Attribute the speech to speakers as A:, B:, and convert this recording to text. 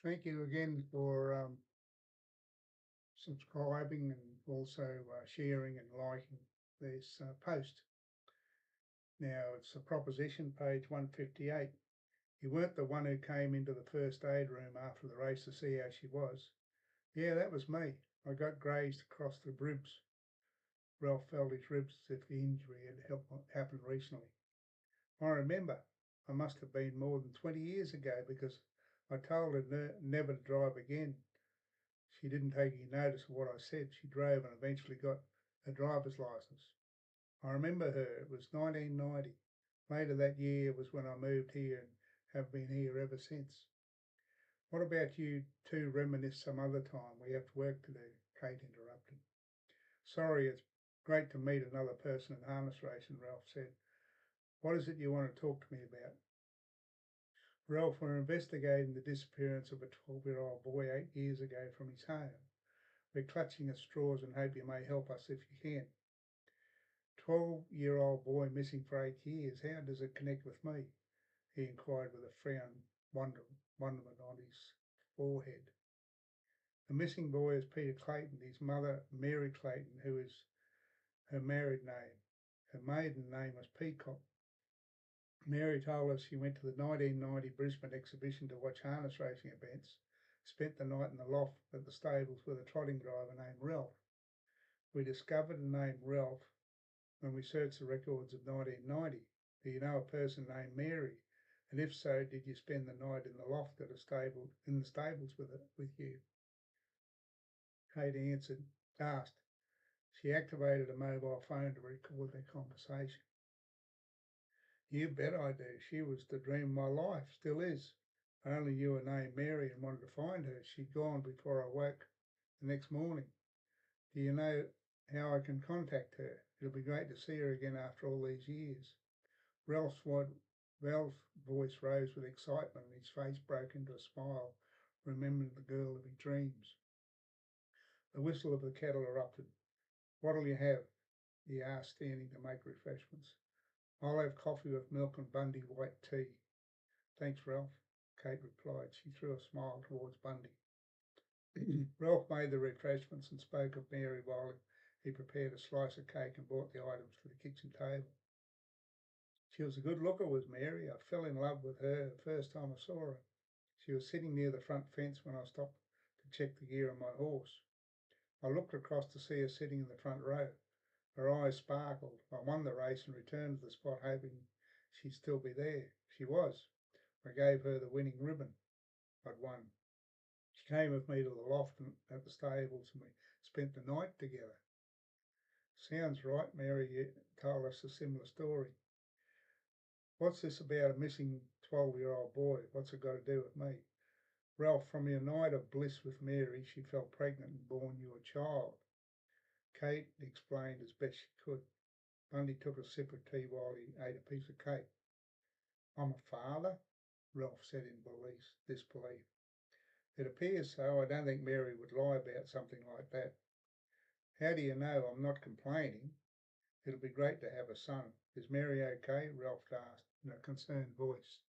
A: Thank you again for subscribing and also sharing and liking this post. Now it's a proposition, page 158. You weren't the one who came into the first aid room after the race to see how she was. Yeah, that was me. I got grazed across the ribs. Ralph felt his ribs as if the injury had happened recently. I remember. I must have been more than 20 years ago because I told her never to drive again. She didn't take any notice of what I said. She drove and eventually got a driver's license. I remember her. It was 1990. Later that year was when I moved here and have been here ever since. What about you two reminisce some other time? We have work to do, Kate interrupted. Sorry, it's great to meet another person in harness racing, Ralph said. What is it you want to talk to me about? Ralph, we're investigating the disappearance of a 12-year-old boy 8 years ago from his home. We're clutching at straws and hope you may help us if you can. 12-year-old boy missing for 8 years. How does it connect with me? He inquired with a frown, wonderment on his forehead. The missing boy is Peter Clayton, his mother, Mary Clayton, who is her married name. Her maiden name was Peacock. Mary told us she went to the 1990 Brisbane exhibition to watch harness racing events, spent the night in the loft at the stables with a trotting driver named Ralph. We discovered the name Ralph when we searched the records of 1990. Do you know a person named Mary? And if so, did you spend the night in the loft at a stable in the stables with you? Kate asked. She activated a mobile phone to record their conversation. You bet I do. She was the dream of my life, still is. I only knew her name Mary and wanted to find her. She'd gone before I woke the next morning. Do you know how I can contact her? It'll be great to see her again after all these years. Ralph's voice rose with excitement and his face broke into a smile, remembering the girl of his dreams. The whistle of the kettle erupted. What'll you have? He asked, standing to make refreshments. I'll have coffee with milk and Bundy white tea. Thanks, Ralph, Kate replied. She threw a smile towards Bundy. Ralph made the refreshments and spoke of Mary while he prepared a slice of cake and brought the items to the kitchen table. She was a good looker, was Mary. I fell in love with her the first time I saw her. She was sitting near the front fence when I stopped to check the gear on my horse. I looked across to see her sitting in the front row. Her eyes sparkled. I won the race and returned to the spot hoping she'd still be there. She was. I gave her the winning ribbon. I'd won. She came with me to the loft at the stables and we spent the night together. Sounds right, Mary told us a similar story. What's this about a missing 12-year-old boy? What's it got to do with me? Ralph, from your night of bliss with Mary, she fell pregnant and born you a child. Kate explained as best she could. Bundy took a sip of tea while he ate a piece of cake. I'm a father, Ralph said in disbelief. It appears so. I don't think Mary would lie about something like that. How do you know I'm not complaining? It'll be great to have a son. Is Mary okay? Ralph asked in a concerned voice.